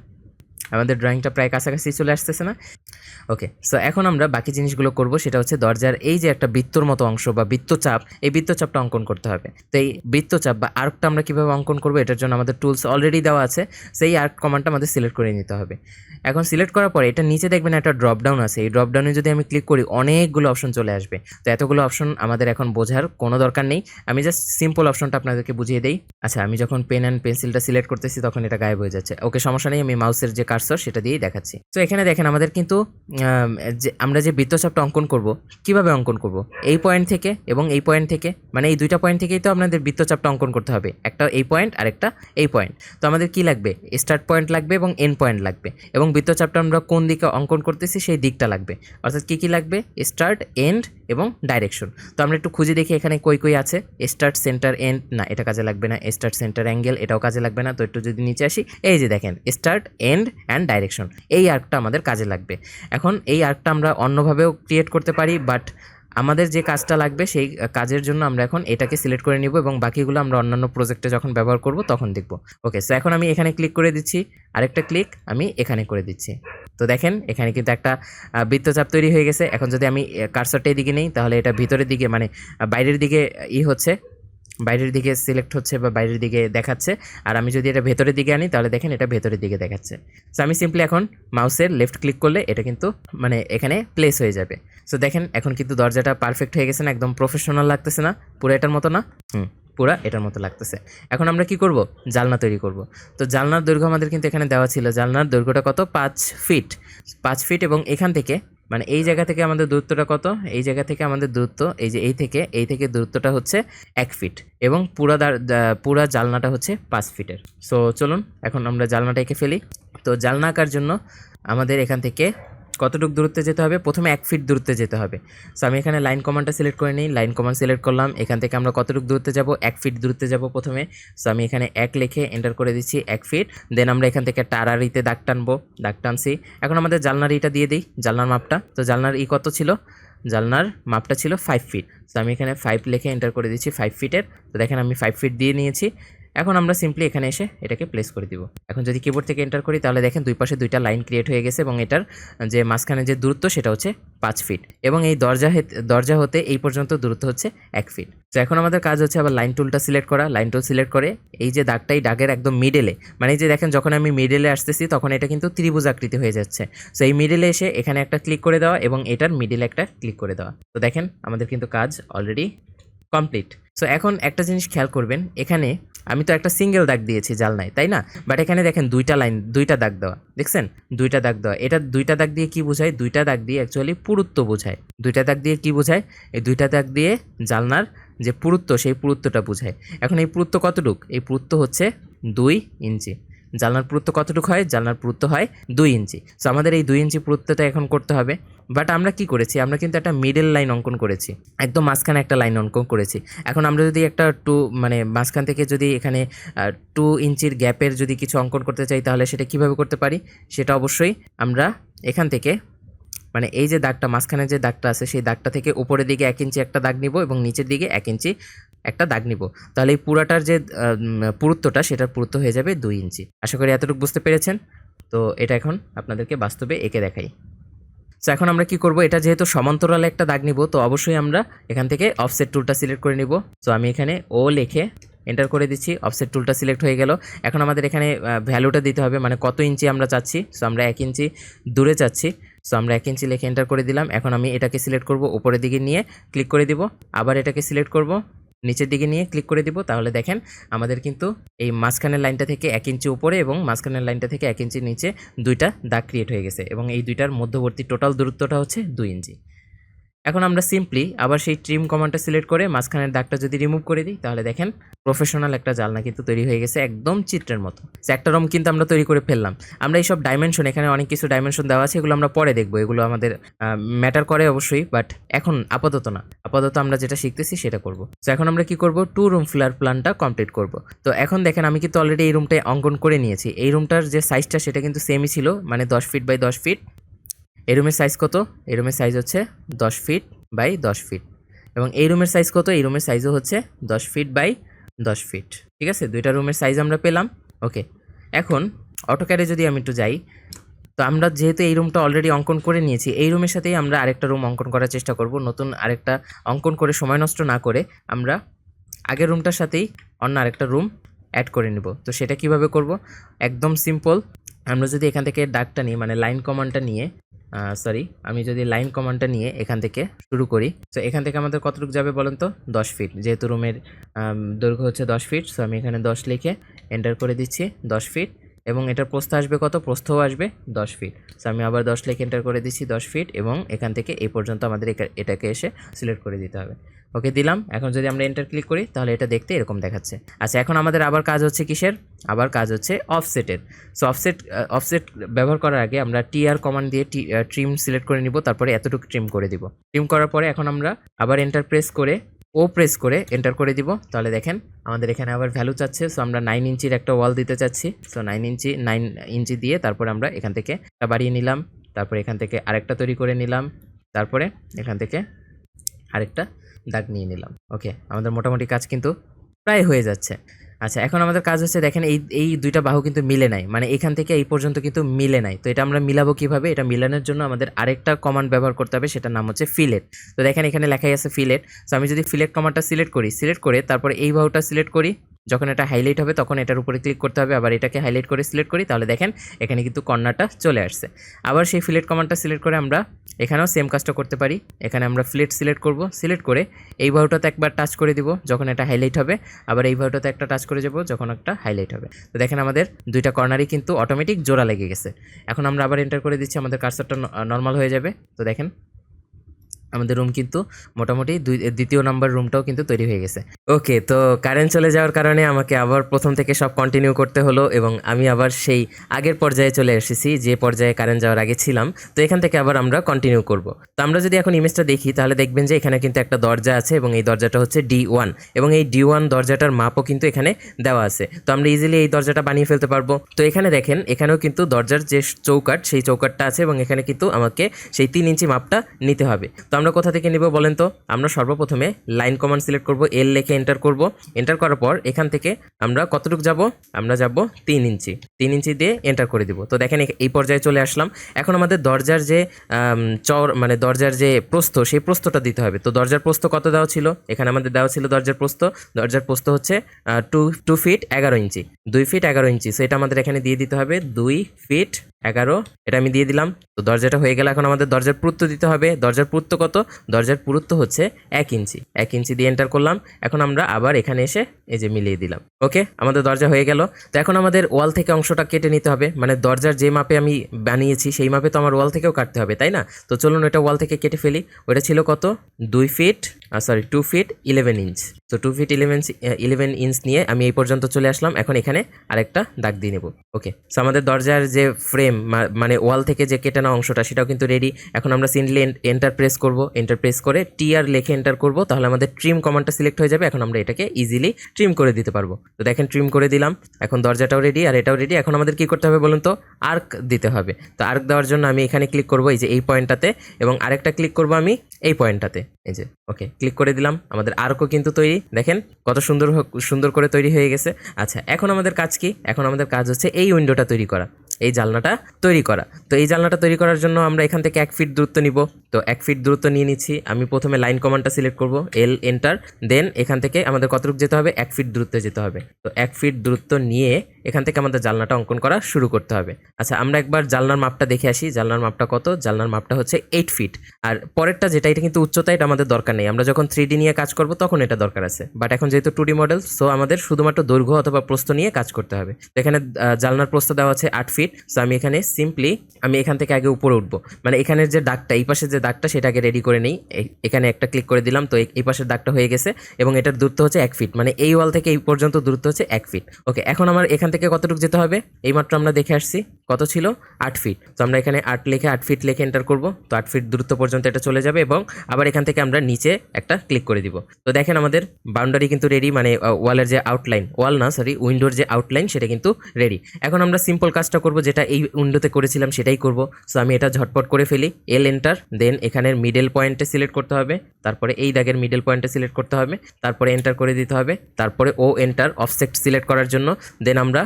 ওকে, সো এখন আমরা বাকি জিনিসগুলো করব, সেটা হচ্ছে দরজার এই যে একটা বৃত্তর মতো অংশ বা বৃত্তচাপ, এই বৃত্তচাপটা অঙ্কন করতে হবে। তো এই বৃত্তচাপ বা আর্কটা আমরা কীভাবে অঙ্কন করবো, এটার জন্য আমাদের টুলস অলরেডি দেওয়া আছে। সেই আর্ক কমান্ডটা আমাদের সিলেক্ট করে নিতে হবে। এখন সিলেক্ট করার পরে এটা নিচে দেখবেন একটা ড্রপডাউন আছে, এই ড্রপডাউনে যদি আমি ক্লিক করি অনেকগুলো অপশন চলে আসবে। তো এতগুলো অপশন আমাদের এখন বোঝার কোনো দরকার নেই, আমি জাস্ট সিম্পল অপশনটা আপনাদেরকে বুঝিয়ে দিই। আচ্ছা আমি যখন পেন অ্যান্ড পেন্সিলটা সিলেক্ট করতেছি তখন এটা গায়েব হয়ে যাচ্ছে। ওকে সমস্যা নেই, আমি মাউসের যে কার্সর সেটা দিয়েই দেখাচ্ছি। তো এখানে দেখেন আমাদের কিন্তু আমরা যে বৃত্তচাপটা অঙ্কন করব, কিভাবে অঙ্কন করব, এই পয়েন্ট থেকে এবং এই পয়েন্ট থেকে, মানে এই দুইটা পয়েন্ট থেকেই তো আপনাদের বৃত্তচাপটা অঙ্কন করতে হবে, একটা এই পয়েন্ট আর একটা এই পয়েন্ট। তো আমাদের কি লাগবে, স্টার্ট পয়েন্ট লাগবে এবং এন্ড পয়েন্ট লাগবে, এবং বৃত্তচাপটা আমরা কোন দিকে অঙ্কন করতেছি সেই দিকটা লাগবে। অর্থাৎ কী লাগবে, স্টার্ট, এন্ড এবং ডাইরেকশন। তো আমরা একটু খুঁজে দেখি এখানে কই আছে। স্টার্ট, সেন্টার, এন্ড, না এটা কাজে লাগবে না। স্টার্ট, সেন্টার, অ্যাঙ্গেল, এটাও কাজে লাগবে না। তো একটু যদি নিচে আসি, এই যে দেখেন স্টার্ট, এন্ড অ্যান্ড ডাইরেকশন, এই আর্কটা আমাদের কাজে লাগবে। এখন এই আর্কটা আমরা অন্যভাবেও ক্রিয়েট করতে পারি, বাট আমাদের যে কাজটা লাগবে সেই কাজের জন্য আমরা এখন এটাকে সিলেক্ট করে নিব, এবং বাকিগুলো আমরা অন্যান্য প্রজেক্টে যখন ব্যবহার করব তখন দেখব। ওকে, সো এখন আমি এখানে ক্লিক করে দিচ্ছি, আরেকটা ক্লিক আমি এখানে করে দিচ্ছি। তো দেখেন এখানে কিন্তু একটা বৃত্তচাপ তৈরি হয়ে গেছে। এখন যদি আমি কার্সরটা এদিকে নেই তাহলে এটা ভিতরের দিকে মানে বাইরের দিকে হচ্ছে, বাইরের দিকে সিলেক্ট হচ্ছে বা বাইরের দিকে দেখাচ্ছে। আর আমি যদি এটা ভেতরের দিকে আনি তাহলে দেখেন এটা ভেতরের দিকে দেখাচ্ছে। সো আমি সিম্পলি এখন মাউসের লেফট ক্লিক করলে এটা কিন্তু মানে এখানে প্লেস হয়ে যাবে। সো দেখেন এখন কিন্তু দরজাটা পারফেক্ট হয়ে গেছে না, একদম প্রফেশনাল লাগতেছে না, পুরো এটার মতো না? পুরা এটার মতো লাগতেছে। এখন আমরা কি করব, জানলা তৈরি করব। তো জানলার দৈর্ঘ্য আমাদের কিন্তু এখানে দেওয়া ছিল, জানলার দৈর্ঘ্যটা কত, 5 ফিট। 5 ফিট, এবং এখান থেকে মানে এই জায়গা থেকে আমাদের দূরত্বটা কত, এই জায়গা থেকে আমাদের দূরত্ব এই যে এই থেকে দূরত্বটা হচ্ছে 1 ফিট, এবং পুরা জানলাটা হচ্ছে 5 ফিটের। সো চলুন এখন আমরা জানলাটা এঁকে ফেলি। তো জানলা আঁকার জন্য আমাদের এখান থেকে কতটুকু দূরত্বে যেতে হবে, প্রথমে 1 ফিট দূরত্বে যেতে হবে। সো আমি এখানে লাইন কমান্ডটা সিলেক্ট করে নিই, লাইন কমান্ড সিলেক্ট করলাম। এখান থেকে আমরা কতটুকু দূরত্বে যাব, 1 ফিট দূরত্বে যাব প্রথমে। সো আমি এখানে 1 লিখে এন্টার করে দিচ্ছি, 1 ফিট। দেন আমরা এখান থেকে টারারিতে দাগ টানবো, দাগ টানছি। এখন আমাদের জানলার ইটা দিয়ে দিই, জানলার মাপটা। তো জানলার কত ছিল, জানলার মাপটা ছিল 5 ফিট। সো আমি এখানে 5 লিখে এন্টার করে দিচ্ছি 5 ফিটের। তো দেখেন আমি 5 ফিট দিয়ে নিয়েছি। এখন আমরা সিম্পলি এখানে এসে এটাকে প্লেস করে দিব। এখন যদি কিবোর্ড থেকে এন্টার করি তাহলে দেখেন দুই পাশে দুইটা লাইন ক্রিয়েট হয়ে গেছে এবং এটার যে মাঝখানে যে দূরত্ব সেটা হচ্ছে 5 ফিট এবং এই দরজা হতে এই পর্যন্ত দূরত্ব হচ্ছে 1 ফিট। তো এখন আমাদের কাজ হচ্ছে আবার লাইন টুলটা সিলেক্ট করা। লাইন টুল সিলেক্ট করে এই যে দাগটা, এই দাগের একদম মিডলে, মানে এই যে দেখেন যখন আমি মিডলে আসতেছি তখন এটা কিন্তু ত্রিভুজ আকৃতি হয়ে যাচ্ছে। সো এই মিডলে এসে এখানে একটা ক্লিক করে দেওয়া এবং এটার মিডলে একটা ক্লিক করে দেওয়া। তো দেখেন আমাদের কিন্তু কাজ অলরেডি কমপ্লিট। সো এখন একটা জিনিস খেয়াল করবেন, এখানে আমি তো একটা সিঙ্গেল দাগ দিয়েছি জালনায়, তাই না? বাট এখানে দেখেন দুইটা দাগ দেওয়া, দেখছেন? দুইটা দাগ দেওয়া। এটা দুইটা দাগ দিয়ে কি বোঝায়? দুইটা দাগ দিয়ে অ্যাকচুয়ালি পুরুত্ব বোঝায়। দুইটা দাগ দিয়ে কি বোঝায়? এই দুইটা দাগ দিয়ে জালনার যে পুরুত্ব সেই পুরুত্বটা বোঝায়। এখন এই পুরুত্ব কতটুক? এই পুরুত্ব হচ্ছে 2 ইঞ্চি। জানলার পুরুত্ব কতটুকু হয়? জানলার পুরুত্ব হয় 2 ইঞ্চি। সো আমাদের এই 2 ইঞ্চি পুরুত্বটা এখন করতে হবে। বাট আমরা কি করেছি? আমরা কিন্তু একটা মিডল লাইন অঙ্কন করেছি, একদম মাঝখানে একটা লাইন অঙ্কন করেছি। এখন আমরা যদি একটা মানে মাঝখান থেকে যদি এখানে 2 ইঞ্চির গ্যাপের যদি কিছু অঙ্কন করতে চাই তাহলে সেটা কিভাবে করতে পারি? সেটা অবশ্যই আমরা এখান থেকে, মানে এই যে দাগটা মাঝখানে যে দাগটা আছে সেই দাগটা থেকে উপরের দিকে 1 ইঞ্চি একটা দাগ নিব এবং নিচের দিকে 1 ইঞ্চি একটা দাগ নিব। তাহলে এই পুরাটার যে পুরুত্বটা সেটার পুরুত্ব হয়ে যাবে 2 ইঞ্চি। আশা করি এতটুকু বুঝতে পেরেছেন। তো এটা এখন আপনাদেরকে বাস্তবে এঁকে দেখাই। সো এখন আমরা কি করব? এটা যেহেতু সমান্তরালে একটা দাগ নিব তো অবশ্যই আমরা এখান থেকে অফসেট টুলটা সিলেক্ট করে নিব। সো আমি এখানে ও লিখে এন্টার করে দিচ্ছি, অফসেট টুলটা সিলেক্ট হয়ে গেল। এখন আমাদের এখানে ভ্যালুটা দিতে হবে, মানে কত ইঞ্চি আমরা চাচ্ছি। সো আমরা 1 ইঞ্চি দূরে চাচ্ছি। সো আমরা 1 ইঞ্চি লিখে এন্টার করে দিলাম। এখন আমি এটাকে সিলেক্ট করব, উপরের দিকে নিয়ে ক্লিক করে দিব। আবার এটাকে সিলেক্ট করব, নিচের দিকে নিয়ে ক্লিক করে দিব। তাহলে দেখেন আমাদের কিন্তু এই মাঝখানের লাইনটা থেকে 1 ইঞ্চি উপরে এবং মাঝখানের লাইনটা থেকে 1 ইঞ্চি নিচে দুইটা দাগ ক্রিয়েট হয়ে গেছে এবং এই দুইটার মধ্যবর্তী টোটাল দূরত্বটা হচ্ছে 2 ইঞ্চি। এখন আমরা সিম্পলি আবার সেই ট্রিম কমান্ডটা সিলেক্ট করে মাঝখানের দাগটা যদি রিমুভ করে দিই তাহলে দেখেন প্রফেশনাল একটা জালনা কিন্তু তৈরি হয়ে গেছে একদম চিত্রের মতো। একটা রুম কিন্তু আমরা তৈরি করে ফেললাম। আমরা এইসব ডাইমেনশন, এখানে অনেক কিছু ডাইমেনশন দেওয়া আছে, এগুলো আমরা পরে দেখবো, এগুলো আমাদের ম্যাটার করে অবশ্যই, বাট এখন আপাতত না। আপাতত আমরা যেটা শিখতেছি সেটা করব। তো এখন আমরা কি করব? 2 রুম ফ্লোর প্ল্যানটা কমপ্লিট করব। তো এখন দেখেন আমি কিন্তু অলরেডি এই রুমটায় অঙ্কন করে নিয়েছি। এই রুমটার যে সাইজটা সেটা কিন্তু সেমই ছিল, মানে 10 ফিট বাই 10 ফিট। এই রুমের সাইজ কত? এই রুমের সাইজ হচ্ছে 10 ফিট বাই 10 ফিট এবং এই রুমের সাইজ কত? এই রুমের সাইজও হচ্ছে 10 ফিট বাই 10 ফিট। ঠিক আছে, দুইটা রুমের সাইজ আমরা পেলাম। ওকে, এখন অটোক্যাডে যদি আমি একটু যাই, তো আমরা যেহেতু এই রুমটা অলরেডি অঙ্কন করে নিয়েছি, এই রুমের সাথেই আমরা আরেকটা রুম অঙ্কন করার চেষ্টা করব। নতুন আরেকটা অঙ্কন করে সময় নষ্ট না করে আমরা আগের রুমটার সাথেই অন্য আরেকটা রুম অ্যাড করে নেব। তো সেটা কিভাবে করব? একদম সিম্পল। আমরা যদি এখান থেকে দাগটা নিই, মানে লাইন কমান্ডটা নিয়ে, আমি যদি লাইন কমান্ডটা নিয়ে এখান থেকে শুরু করি, তো এখান থেকে আমাদের কতটুকু যাবে বলেন তো? 10 ফিট। যেহেতু রুমের দৈর্ঘ্য হচ্ছে 10 ফিট, সো আমি এখানে 10 লিখে এন্টার করে দিচ্ছি, 10 ফিট। এবং এটার প্রস্থ আসবে কত? প্রস্থও আসবে 10 ফিট। সো আমি আবার 10 লিখে এন্টার করে দিচ্ছি, 10 ফিট, এবং এখান থেকে এই পর্যন্ত আমাদের এটাকে এসে সিলেক্ট করে দিতে হবে। ওকে, দিলাম। এখন যদি আমরা এন্টার ক্লিক করি তাহলে এটা দেখতে এরকম দেখাচ্ছে। আচ্ছা, এখন আমাদের আবার কাজ হচ্ছে কিসের? আবার কাজ হচ্ছে অফসেটের। সো অফসেট ব্যবহার করার আগে আমরা টিআর কমান্ড দিয়ে ট্রিম সিলেক্ট করে নিব, তারপরে এতটুকু ট্রিম করে দিব। ট্রিম করার পরে এখন আমরা আবার এন্টার প্রেস করে প্রেস করে এন্টার করে দিব। তাহলে দেখেন আমাদের এখানে আবার ভ্যালু চাচ্ছে। সো আমরা 9 ইঞ্চির একটা ওয়াল দিতে চাচ্ছি। সো 9 ইঞ্চি দিয়ে তারপরে আমরা এখান থেকে বাড়িয়ে নিলাম, তারপরে এখান থেকে আরেকটা তৈরি করে নিলাম, তারপরে এখান থেকে আরেকটা দাগ নিয়ে নিলাম। ওকে, আমাদের মোটামুটি কাজ কিন্তু প্রায় হয়ে যাচ্ছে। আচ্ছা, এখন আমাদের কাজ হচ্ছে দেখেন এই দুইটা বাহু কিন্তু মিলে নাই, মানে এখান থেকে এই পর্যন্ত কিন্তু মিলে নাই। তো এটা আমরা মিলাবো কিভাবে? এটা মিলানোর জন্য আমাদের আরেকটা কমান্ড ব্যবহার করতে হবে, সেটার নাম হচ্ছে ফিলেট। তো দেখেন এখানে লেখাই আছে ফিলেট। সো আমি যদি ফিলেট কমান্ডটা সিলেক্ট করে তারপরে এই বাহুটা সিলেক্ট করি, যখন এটা হাইলাইট হবে তখন এটার উপরে ক্লিক করতে হবে, আবার এটাকে হাইলাইট করে সিলেক্ট করি, তাহলে দেখেন এখানে কিন্তু কর্নারটা চলে আসছে। আবার সেই ফিলেট কমান্ডটা সিলেক্ট করে আমরা এখানেও সেম কাজটা করতে পারি। এখানে আমরা ফিলেট সিলেক্ট করব, সিলেক্ট করে এই বাহুটাতে একবার টাচ করে দিব যখন এটা হাইলাইট হবে, আবার এই বাহুটাতে একটা টাচ করে যাব যখন একটা হাইলাইট হবে। তো দেখেন আমাদের দুইটা কর্নারই কিন্তু অটোমেটিক জোড়া লেগে গেছে। এখন আমরা আবার এন্টার করে দিচ্ছি, আমাদের কার্সারটা নর্মাল হয়ে যাবে। তো দেখেন আমাদের রুম কিন্তু মোটামুটি দ্বিতীয় নাম্বার রুমটাও কিন্তু তৈরি হয়ে গেছে। ওকে, তো কারেন্ট চলে যাওয়ার কারণে আমাকে আবার প্রথম থেকে সব কন্টিনিউ করতে হলো এবং আমি আবার সেই আগের পর্যায়ে চলে এসেছি যে পর্যায়ে কারেন্ট যাওয়ার আগে ছিলাম। তো এখান থেকে আবার আমরা কন্টিনিউ করব। তো আমরা যদি এখন ইমেজটা দেখি তাহলে দেখবেন যে এখানে কিন্তু একটা দরজা আছে এবং এই দরজাটা হচ্ছে D1 এবং এই D1 দরজাটার মাপও কিন্তু এখানে দেওয়া আছে। তো আমরা ইজিলি এই দরজাটা বানিয়ে ফেলতে পারবো। তো এখানে দেখেন এখানেও কিন্তু দরজার যে চৌকাঠ সেই চৌকাঠটা আছে এবং এখানে কিন্তু আমাকে সেই 3 ইঞ্চি মাপটা নিতে হবে। তো আমরা কোথা থেকে নিব বলেন তো? আমরা সর্বপ্রথমে লাইন কমান্ড সিলেক্ট করব, এল লিখে এন্টার করব। এন্টার করার পর এখান থেকে আমরা কতটুকু যাব? আমরা যাব 3 ইঞ্চি। 3 ইঞ্চি দিয়ে এন্টার করে দিব। তো দেখেন এই পর্যায়ে চলে আসলাম। এখন আমাদের দরজার যে মানে দরজার যে প্রস্থ, সেই প্রস্থটা দিতে হবে। তো দরজার প্রস্থ কত দেওয়া ছিল? এখানে আমাদের দেওয়া ছিল দরজার প্রস্থ। দরজার প্রস্থ হচ্ছে 2 ফিট 11 ইঞ্চি, 2 ফিট 11 ইঞ্চি। সো এটা আমাদের এখানে দিয়ে দিতে হবে 2 ফিট 11, এটা আমি দিয়ে দিলাম। তো দরজাটা হয়ে গেল। এখন আমাদের দরজার পুরুত্ব দিতে হবে। দরজার পুরুত্ব কত? দরজার পুরুত্ব হচ্ছে 1 ইঞ্চি। 1 ইঞ্চি দিয়ে এন্টার করলাম। এখন আমরা আবার এখানে এসে এই যে মিলিয়ে দিলাম। ওকে, আমাদের দরজা হয়ে গেল। তো এখন আমাদের ওয়াল থেকে অংশটা কেটে নিতে হবে, মানে দরজার যে মাপে আমি বানিয়েছি সেই মাপে তো আমার ওয়াল থেকেও কাটতে হবে, তাই না? তো চলুন ওটা ওয়াল থেকে কেটে ফেলি। ওটা ছিল কত? 2 ফিট 11 ইঞ্চ। তো 2 ফিট 11 ইঞ্চ নিয়ে আমি এই পর্যন্ত চলে আসলাম। এখন এখানে আরেকটা দাগ দিয়ে নেব। ওকে, সো আমাদের দরজার যে ফ্রেম মানে ওয়াল থেকে যে কেটে নেওয়া অংশটা সেটাও কিন্তু রেডি। এখন আমরা সিম্পলি এন্টার প্রেস করব। এন্টার প্রেস করে টিআর লিখে এন্টার করব, তাহলে আমাদের ট্রিম কমান্ডটা সিলেক্ট হয়ে যাবে। এখন আমরা এটাকে ইজিলি ট্রিম করে দিতে পারবো। তো দেখেন ট্রিম করে দিলাম। এখন দরজাটাও রেডি আর এটাও রেডি। এখন আমাদের কি করতে হবে বলুন তো? আর্ক দিতে হবে। তো আর্ক দেওয়ার জন্য আমি এখানে ক্লিক করব, এই যে এই পয়েন্টটাতে, এবং আরেকটা ক্লিক করব আমি এই পয়েন্টটাতে, এই যে। ওকে, ক্লিক করে দিলাম। আমাদের আর্কও কিন্তু তৈরি, দেখেন কত সুন্দর করে তৈরি হয়ে গেছে। আচ্ছা, এখন আমাদের কাজ কি? এখন আমাদের কাজ হচ্ছে এই উইন্ডোটা তৈরি করা, এই জানলাটা তৈরি করা। তো এই জানলাটা তৈরি করার জন্য আমরা এখান থেকে 1 ফিট দূরত্ব নিব। তো 1 ফিট দূরত্ব নিয়ে নিচ্ছি। আমি প্রথমে লাইন কমান্ডটা সিলেক্ট করব, এল এন্টার, দেন এখান থেকে আমাদের কতটুকু যেতে হবে? 1 ফিট দূরত্বে যেতে হবে। তো 1 ফিট দূরত্ব নিয়ে এখান থেকে আমাদের জানলাটা অঙ্কন করা শুরু করতে হবে। আচ্ছা, আমরা একবার জানলার মাপটা দেখে আসি। জানলার মাপটা কত? জানলার মাপটা হচ্ছে 8 ফিট। আর পরেরটা যেটা, এটা কিন্তু উচ্চতা, এটা আমাদের দরকার নেই। আমরা যখন 3D নিয়ে কাজ করব তখন এটা দরকার আছে, বাট এখন যেহেতু 2D মডেল, সো আমাদের শুধুমাত্র দৈর্ঘ্য অথবা প্রস্থ নিয়ে কাজ করতে হবে। তো এখানে জানলার প্রস্থ দেওয়া আছে 8 ফিট। সো আমি এখানে সিম্পলি এখান থেকে আগে উপরে উঠবো, মানে এখানের যে দাগটা, এই পাশের যে দাগটা সেটাকে রেডি করে নেই। এখানে একটা ক্লিক করে দিলাম। তো এই পাশের দাগটা হয়ে গেছে এবং এটার দূরত্ব হচ্ছে 1 ফিট, মানে এই ওয়াল থেকে এই পর্যন্ত দূরত্ব হচ্ছে 1 ফিট। ওকে, এখন আমার এখান থেকে কতটুকু যেতে হবে? এইমাত্র আমরা দেখে আসছি কত ছিল? 8 ফিট। তো আমরা এখানে 8 ফিট লিখে এন্টার করব। তো 8 ফিট দূরত্ব পর্যন্ত এটা চলে যাবে এবং আবার এখান থেকে আমরা নিচে একটা ক্লিক করে দিব। তো দেখেন আমাদের বাউন্ডারি কিন্তু রেডি, মানে ওয়ালের যে আউটলাইন, উইন্ডোর যে আউটলাইন সেটা কিন্তু রেডি। এখন আমরা সিম্পল কাজটা করব, যেটা এই উইন্ডোতে করেছিলাম সেটাই করব। সো আমি এটা ঝটপট করে ফেলি। এল এন্টার, দেন এখানের মিডল পয়েন্টে সিলেক্ট করতে হবে, তারপরে এই দাগের মিডল পয়েন্টে সিলেক্ট করতে হবে, তারপরে এন্টার করে দিতে হবে, তারপরে ও এন্টার, অফসেট সিলেক্ট করার জন্য। দেন আমরা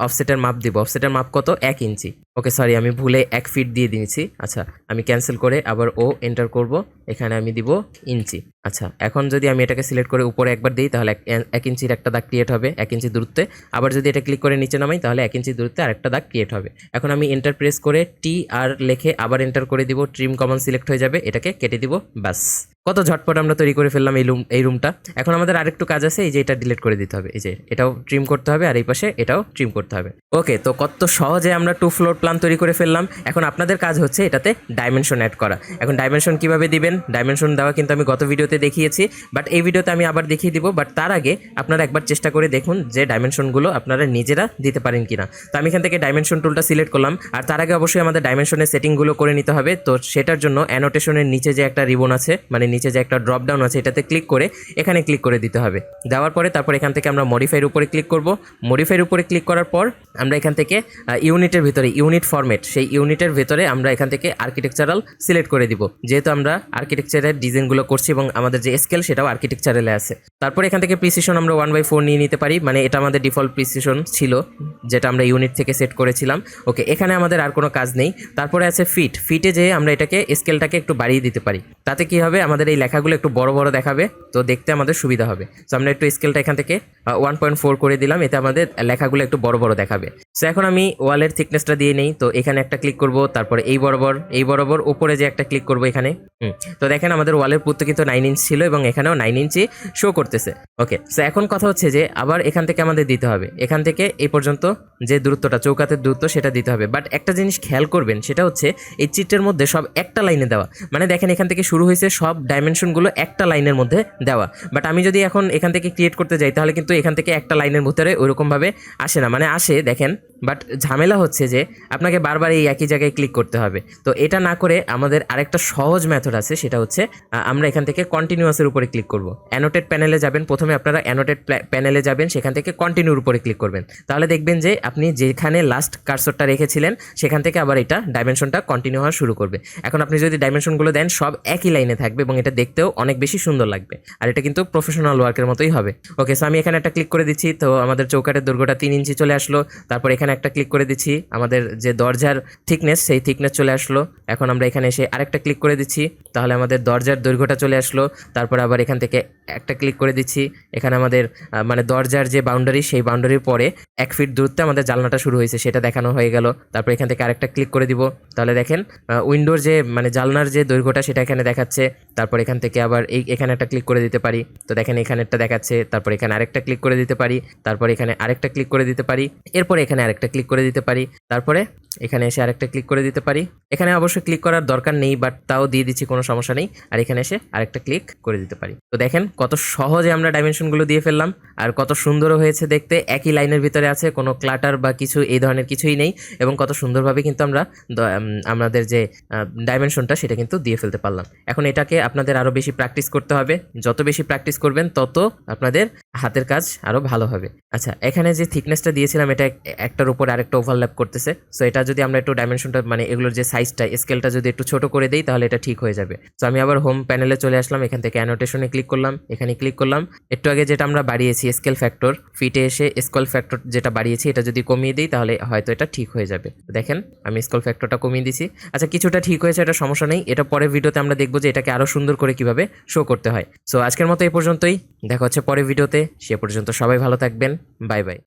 অফসেটের মাপ দিব। অফসেটের মাপ কত? 1 ইঞ্চি। ওকে, সরি, আমি ভুলে 1 ফিট দিয়ে দিয়েছি। আচ্ছা, আমি ক্যান্সেল করে আবার ও এন্টার করব, এখানে আমি দিব ইঞ্চি। আচ্ছা, এখন যদি আমি এটাকে সিলেক্ট করে উপরে একবার দিই তাহলে 1 ইঞ্চির একটা দাগ ক্রিয়েট হবে 1 ইঞ্চি দূরত্বে। আবার যদি এটা ক্লিক করে নিচে নামাই তাহলে 1 ইঞ্চি দূরত্বে আরেকটা দাগ ক্রিয়েট হবে। এখন আমি এন্টার প্রেস করে টি আর লিখে আবার এন্টার করে দিব, ট্রিম কমান্ড সিলেক্ট হয়ে যাবে, এটাকে কেটে দিব, বাস। কত ঝটপট আমরা তৈরি করে ফেললাম এই রুমটা। এখন আমাদের আরেকটু কাজ আছে, এই যে এটা ডিলিট করে দিতে হবে, এই যে এটাও ট্রিম করতে হবে আর এই পাশে এটাও ট্রিম করতে হবে। ওকে, তো কত সহজে আমরা 2 ফ্লোর প্ল্যান তৈরি করে ফেললাম। এখন আপনাদের কাজ হচ্ছে এটাতে ডাইমেনশন অ্যাড করা। এখন ডাইমেনশন কিভাবে দিবেন? ডাইমেনশন দেওয়া কিন্তু আমি গত ভিডিওতে দেখিয়েছি, বাট এই ভিডিওতে আমি আবার দেখিয়ে দিব। বাট তার আগে আপনারা একবার চেষ্টা করে দেখুন যে ডাইমেনশনগুলো আপনারা নিজেরা দিতে পারেন কিনা। তো আমি এখান থেকে ডাইমেনশন টুলটা সিলেক্ট করলাম। আর তার আগে অবশ্যই আমাদের ডাইমেনশনের সেটিংগুলো করে নিতে হবে। তো সেটার জন্য অ্যানোটেশনের নিচে যে একটা রিবন আছে, মানে নিচে যে একটা ড্রপ ডাউন আছে, এটাতে ক্লিক করে এখানে ক্লিক করে দিতে হবে। দেওয়ার পরে তারপর এখান থেকে আমরা মডিফাইয়ের উপরে ক্লিক করব। মডিফাইয়ের উপরে ক্লিক করার পর আমরা এখান থেকে ইউনিটের ভিতরে, ইউনিট ফরম্যাট, সেই ইউনিটের ভিতরে আমরা এখান থেকে আর্কিটেকচারাল সিলেক্ট করে দিব, যেহেতু আমরা আর্কিটেকচারের ডিজাইনগুলো করছি এবং আমাদের যে স্কেল সেটাও আর্কিটেকচারালে আছে। তারপর এখান থেকে প্রিসিশন আমরা 1/4 নিয়ে নিতে পারি, মানে এটা আমাদের ডিফল্ট প্রিসিশন ছিল যেটা আমরা ইউনিট থেকে সেট করেছিলাম। ওকে, এখানে আমাদের আর কোনো কাজ নেই। তারপরে আছে ফিটে যে আমরা এটাকে স্কেলটাকে একটু বাড়িয়ে দিতে পারি, তাতে কি হবে? আমাদের এই লেখাগুলো একটু বড় বড় দেখাবে, তো দেখতে আমাদের সুবিধা হবে। তো আমরা একটু স্কেলটা এখান থেকে 1.4 করে দিলাম, এতে আমাদের লেখাগুলো একটু বড় বড় দেখাবে। সো এখন আমি ওয়ালের থিকনেসটা দিয়ে নেই। তো এখানে একটা ক্লিক করব, তারপরে এই বরাবর উপরে যে একটা ক্লিক করব এখানে। তো দেখেন আমাদের ওয়ালের পুরুত্ব কিন্তু 9 ইঞ্চ ছিল এবং এখানেও 9 ইঞ্চি শো করতেছে। ওকে, সো এখন কথা হচ্ছে যে আবার এখান থেকে আমাদের দিতে হবে, এখান থেকে এই পর্যন্ত যে দূরত্বটা, চৌকাতের দূরত্ব, সেটা দিতে হবে। বাট একটা জিনিস খেয়াল করবেন, সেটা হচ্ছে এই চিত্রের মধ্যে সব একটা লাইনে দেওয়া, মানে দেখেন এখান থেকে শুরু হয়েছে, সব ডাইমেনশনগুলো একটা লাইনের মধ্যে দেওয়া। বাট আমি যদি এখন এখান থেকে ক্রিয়েট করতে যাই তাহলে কিন্তু এখান থেকে একটা লাইনের ভিতরে ওইরকমভাবে আসে না, মানে আসে দেখেন, বাট ঝামেলা হচ্ছে যে আপনাকে বারবার এই একই জায়গায় ক্লিক করতে হবে। তো এটা না করে আমাদের আরেকটা সহজ মেথড আছে, সেটা হচ্ছে আমরা এখান থেকে কন্টিনিউয়াসের উপরে ক্লিক করব। অ্যানোটেড প্যানেলে যাবেন, প্রথমে আপনারা অ্যানোটেড প্যানেলে যাবেন, সেখান থেকে কন্টিনিউর উপরে ক্লিক করবেন। তাহলে দেখবেন যে আপনি যেখানে লাস্ট কার্সরটা রেখেছিলেন সেখান থেকে আবার এটা ডাইমেনশনটা কন্টিনিউ হওয়া শুরু করবে। এখন আপনি যদি ডাইমেনশনগুলো দেন সব একই লাইনে থাকবে এবং এটা দেখতেও অনেক বেশি সুন্দর লাগবে, আর এটা কিন্তু প্রফেশনাল ওয়ার্কের মতোই হবে। ওকে, সো আমি এখানে একটা ক্লিক করে দিচ্ছি, তো আমাদের চৌকাঠের দৈর্ঘ্যটা 3 ইঞ্চি চলে আসলো। তারপর এখানে একটা ক্লিক করে দিচ্ছি, আমাদের যে দরজার থিকনেস সেই থিকনেস চলে আসলো। এখন আমরা এখানে এসে আরেকটা ক্লিক করে দিচ্ছি, তাহলে আমাদের দরজার দৈর্ঘ্যটা চলে আসলো। তারপর আবার এখান থেকে একটা ক্লিক করে দিচ্ছি, এখানে আমাদের মানে দরজার যে বাউন্ডারি সেই বাউন্ডারির পরে 1 ফিট দূরত্বে আমাদের জানলাটা শুরু হয়েছে সেটা দেখানো হয়ে গেল। তারপর এখান থেকে আরেকটা ক্লিক করে দিব, তাহলে দেখেন উইন্ডোর যে মানে জানলার যে দৈর্ঘ্যটা সেটা এখানে দেখাচ্ছে। তারপর এখান থেকে আবার এখানে একটা ক্লিক করে দিতে পারি, তো দেখেন এখানে একটা দেখাচ্ছে। তারপর এখানে আরেকটা ক্লিক করে দিতে পারি, তারপর এখানে আরেকটা ক্লিক করে দিতে পারি, এরপরে এখানে আরেকটা ক্লিক করে দিতে পারি, তারপরে এখানে এসে আরেকটা ক্লিক করে দিতে পারি। এখানে অবশ্যই ক্লিক করার দরকার নেই, বাট তাও দিয়ে দিচ্ছি, কোনো সমস্যা নেই। আর এখানে এসে আরেকটা ক্লিক করে দিতে পারি। তো দেখেন কত সহজে আমরা ডাইমেনশনগুলো দিয়ে ফেললাম, আর কত সুন্দরও হয়েছে দেখতে। একই লাইনের ভিতরে আছে, কোনো ক্লাটার বা কিছু এই ধরনের কিছুই নেই, এবং কত সুন্দরভাবে কিন্তু আমরা আমাদের যে ডাইমেনশনটা সেটা কিন্তু দিয়ে ফেলতে পারলাম। এখন এটাকে আপনাদের আরও বেশি প্র্যাকটিস করতে হবে, যত বেশি প্র্যাকটিস করবেন তত আপনাদের হাতের কাজ আরও ভালো হবে। আচ্ছা, এখানে যে থিকনেসটা দিয়েছিলাম এটা একটার উপর আরেকটা ওভারল্যাপ করতেছে, সো এটা যদি আমরা একটু ডাইমেনশনটা মানে এগুলোর যে সাইজটা স্কেলটা যদি একটু ছোট করে দিই তাহলে এটা ঠিক হয়ে যাবে। সো আমি আবার হোম প্যানেলে চলে আসলাম, এখান থেকে অ্যানোটেশনে ক্লিক করলাম, এখানে ক্লিক করলাম। একটু আগে যেটা আমরা বাড়িয়েছি স্কেল ফ্যাক্টর, ফিটে এসে স্কেল ফ্যাক্টর যেটা বাড়িয়েছি এটা যদি কমিয়ে দিই তাহলে হয়তো এটা ঠিক হয়ে যাবে। দেখেন আমি স্কেল ফ্যাক্টরটা কমিয়ে দিছি। আচ্ছা, কিছুটা ঠিক হয়েছে, এটা সমস্যা নেই। এটা পরের ভিডিওতে আমরা দেখবো যে এটাকে আরও সুন্দর করে কিভাবে শো করতে হয়। সো আজকের মতো এই পর্যন্তই, দেখা হচ্ছে পরের ভিডিওতে। সে পর্যন্ত সবাই ভালো থাকবেন, বাই বাই।